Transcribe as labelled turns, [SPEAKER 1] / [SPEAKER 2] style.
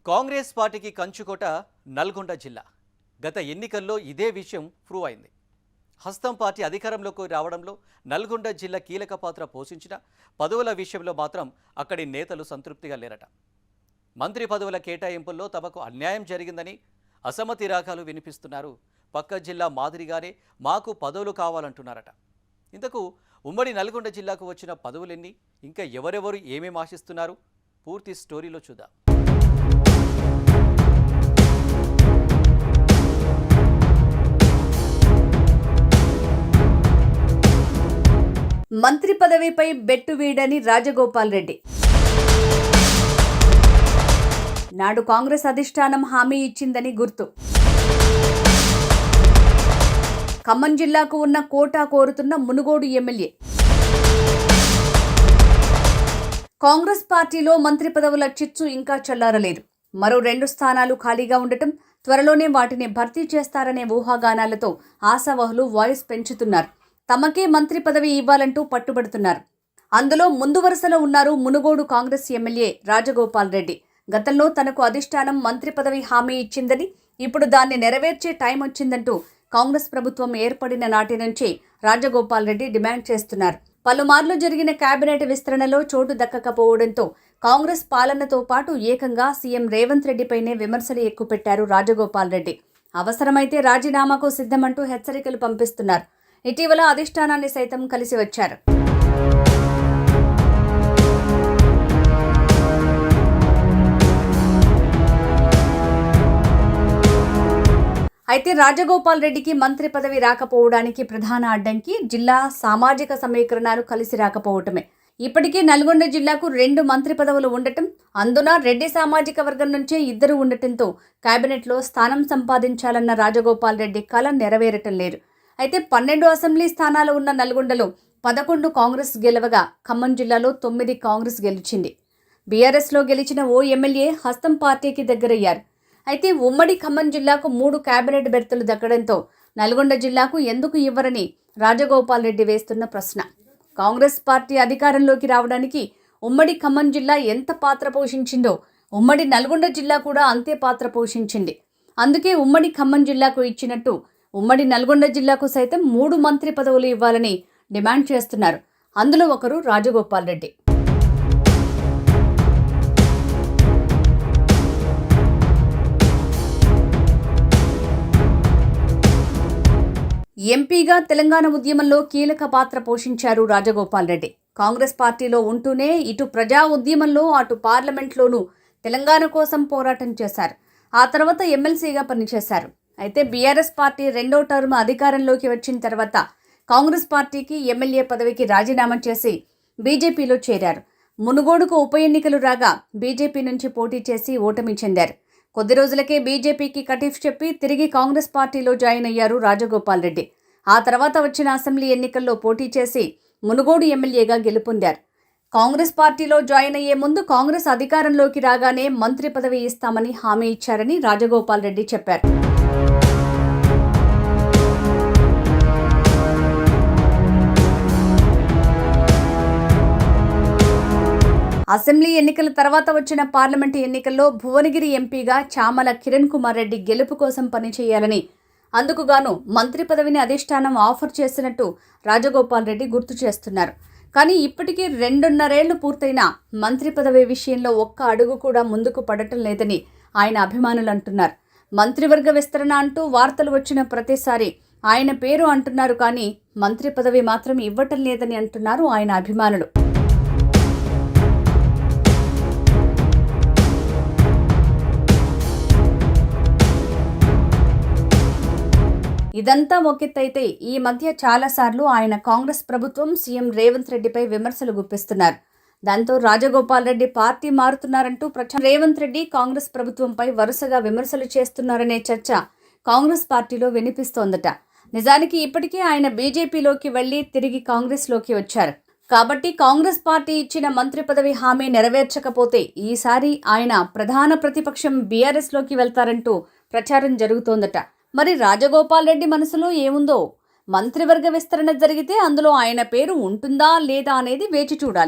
[SPEAKER 1] కాంగ్రెస్ పార్టీకి కంచుకోట నల్గొండ జిల్లా. గత ఎన్నికల్లో ఇదే విషయం ప్రూవ్ అయింది. హస్తం పార్టీ అధికారంలోకి రావడంలో నల్గొండ జిల్లా కీలక పాత్ర పోషించిన పదవుల విషయంలో మాత్రం అక్కడి నేతలు సంతృప్తిగా లేరట. మంత్రి పదవుల కేటాయింపుల్లో తమకు అన్యాయం జరిగిందని అసమ్మతి రాగాలు వినిపిస్తున్నారు. పక్క జిల్లా మాదిరిగానే మాకు పదవులు కావాలంటున్నారట. ఇంతకు ఉమ్మడి నల్గొండ జిల్లాకు వచ్చిన పదవులెన్ని, ఇంకా ఎవరెవరు ఏమేం ఆశిస్తున్నారు, పూర్తి స్టోరీలో చూద్దాం.
[SPEAKER 2] మంత్రి పదవిపై బెట్టు వీడని రాజగోపాల్ రెడ్డి. నాడు కాంగ్రెస్ అధిష్టానం హామీ ఇచ్చిందని గుర్తు. ఖమ్మం జిల్లాకు ఉన్న కోటా కోరుతున్న మునుగోడు ఎమ్మెల్యే. కాంగ్రెస్ పార్టీలో మంత్రి పదవుల చిచ్చు ఇంకా చల్లారలేదు. మరో 2 స్థానాలు ఖాళీగా ఉండటం, త్వరలోనే వాటిని భర్తీ చేస్తారనే ఊహాగానాలతో ఆశావహులు వాయిస్ పెంచుతున్నారు. తమకే మంత్రి పదవి ఇవ్వాలంటూ పట్టుబడుతున్నారు. అందులో ముందు వరుసలో ఉన్నారు మునుగోడు కాంగ్రెస్ ఎమ్మెల్యే రాజగోపాల్ రెడ్డి. గతంలో తనకు అధిష్టానం మంత్రి పదవి హామీ ఇచ్చిందని, ఇప్పుడు దాన్ని నెరవేర్చే టైం వచ్చిందంటూ కాంగ్రెస్ ప్రభుత్వం ఏర్పడిన నాటి నుంచి రాజగోపాల్ రెడ్డి డిమాండ్ చేస్తున్నారు. పలుమార్లు జరిగిన కేబినెట్ విస్తరణలో చోటు దక్కకపోవడంతో కాంగ్రెస్ పాలనతో పాటు ఏకంగా సీఎం రేవంత్ రెడ్డిపైనే విమర్శలు ఎక్కుపెట్టారు రాజగోపాల్ రెడ్డి. అవసరమైతే రాజీనామాకు సిద్ధమంటూ హెచ్చరికలు పంపిస్తున్నారు. ఇటీవల అధిష్టానాన్ని సైతం కలిసి వచ్చారు. అయితే రాజగోపాల్ రెడ్డికి మంత్రి పదవి రాకపోవడానికి ప్రధాన అడ్డంకి జిల్లా సామాజిక సమీకరణాలు కలిసి రాకపోవటమే. ఇప్పటికే నల్గొండ జిల్లాకు 2 మంత్రి పదవులు ఉండటం, అందున రెడ్డి సామాజిక వర్గం నుంచే 2 ఉండటంతో కేబినెట్లో స్థానం సంపాదించాలన్న రాజగోపాల్ రెడ్డి కల నెరవేరటం లేదు. అయితే 12 అసెంబ్లీ స్థానాలు ఉన్న నల్గొండలో 11 కాంగ్రెస్ గెలవగా ఖమ్మం జిల్లాలో 9 కాంగ్రెస్ గెలిచింది. బీఆర్ఎస్లో గెలిచిన ఓ ఎమ్మెల్యే హస్తం పార్టీకి దగ్గరయ్యారు. అయితే ఉమ్మడి ఖమ్మం జిల్లాకు 3 కేబినెట్ బెర్తులు దక్కడంతో నల్గొండ జిల్లాకు ఎందుకు ఇవ్వరని రాజగోపాల్ రెడ్డి వేస్తున్న ప్రశ్న. కాంగ్రెస్ పార్టీ అధికారంలోకి రావడానికి ఉమ్మడి ఖమ్మం జిల్లా ఎంత పాత్ర పోషించిందో ఉమ్మడి నల్గొండ జిల్లా కూడా అంతే పాత్ర పోషించింది. అందుకే ఉమ్మడి ఖమ్మం జిల్లాకు ఇచ్చినట్టు ఉమ్మడి నల్గొండ జిల్లాకు సైతం 3 మంత్రి పదవులు ఇవ్వాలని డిమాండ్ చేస్తున్నారు. అందులో ఒకరు రాజగోపాల్ రెడ్డి. ఎంపీగా తెలంగాణ ఉద్యమంలో కీలక పాత్ర పోషించారు రాజగోపాల్ రెడ్డి. కాంగ్రెస్ పార్టీలో ఉంటూనే ఇటు ప్రజా ఉద్యమంలో అటు పార్లమెంట్లోనూ తెలంగాణ కోసం పోరాటం చేశారు. ఆ తర్వాత ఎమ్మెల్సీగా పనిచేశారు. అయితే బీఆర్ఎస్ పార్టీ 2వ టర్మ్ అధికారంలోకి వచ్చిన తర్వాత కాంగ్రెస్ పార్టీకి ఎమ్మెల్యే పదవికి రాజీనామా చేసి బీజేపీలో చేరారు. మునుగోడుకు ఉప ఎన్నికలు రాగా బీజేపీ నుంచి పోటీ చేసి ఓటమి చెందారు. కొద్ది రోజులకే బీజేపీకి కటీఫ్ చెప్పి తిరిగి కాంగ్రెస్ పార్టీలో జాయిన్ అయ్యారు రాజగోపాల్ రెడ్డి. ఆ తర్వాత వచ్చిన అసెంబ్లీ ఎన్నికల్లో పోటీ చేసి మునుగోడు ఎమ్మెల్యేగా గెలుపొందారు. కాంగ్రెస్ పార్టీలో జాయిన్ అయ్యే ముందు కాంగ్రెస్ అధికారంలోకి రాగానే మంత్రి పదవి ఇస్తామని హామీ ఇచ్చారని రాజగోపాల్ రెడ్డి చెప్పారు. అసెంబ్లీ ఎన్నికల తర్వాత వచ్చిన పార్లమెంటు ఎన్నికల్లో భువనగిరి ఎంపీగా చామల కిరణ్ కుమార్ రెడ్డి గెలుపు కోసం పనిచేయాలని, అందుకుగాను మంత్రి పదవిని అధిష్టానం ఆఫర్ చేసినట్టు రాజగోపాల్ రెడ్డి గుర్తు చేస్తున్నారు. కానీ ఇప్పటికీ 2.5 ఏళ్లు పూర్తయినా మంత్రి పదవి విషయంలో ఒక్క అడుగు కూడా ముందుకు పడటం లేదని ఆయన అభిమానులు అంటున్నారు. మంత్రివర్గ విస్తరణ అంటూ వార్తలు వచ్చిన ప్రతిసారి ఆయన పేరు అంటున్నారు, కానీ మంత్రి పదవి మాత్రం ఇవ్వటం లేదని అంటున్నారు ఆయన అభిమానులు. ఇదంతా ఒకెత్తైతే ఈ మధ్య చాలాసార్లు ఆయన కాంగ్రెస్ ప్రభుత్వం సీఎం రేవంత్ రెడ్డిపై విమర్శలు గుప్పిస్తున్నారు. దాంతో రాజగోపాల్ రెడ్డి పార్టీ మారుతున్నారంటూ రేవంత్ రెడ్డి కాంగ్రెస్ ప్రభుత్వంపై వరుసగా విమర్శలు చేస్తున్నారనే చర్చ కాంగ్రెస్ పార్టీలో వినిపిస్తోందట. నిజానికి ఇప్పటికే ఆయన బీజేపీలోకి వెళ్లి తిరిగి కాంగ్రెస్లోకి వచ్చారు. కాబట్టి కాంగ్రెస్ పార్టీ ఇచ్చిన మంత్రి పదవి హామీ నెరవేర్చకపోతే ఈసారి ఆయన ప్రధాన ప్రతిపక్షం బీఆర్ఎస్లోకి వెళ్తారంటూ ప్రచారం జరుగుతోందట. మరి రాజగోపాల్ రెడ్డి మనసులో ఏముందో? మంత్రివర్గ విస్తరణ జరిగితే అందులో ఆయన పేరు ఉంటుందా లేదా అనేది వేచి చూడాలి.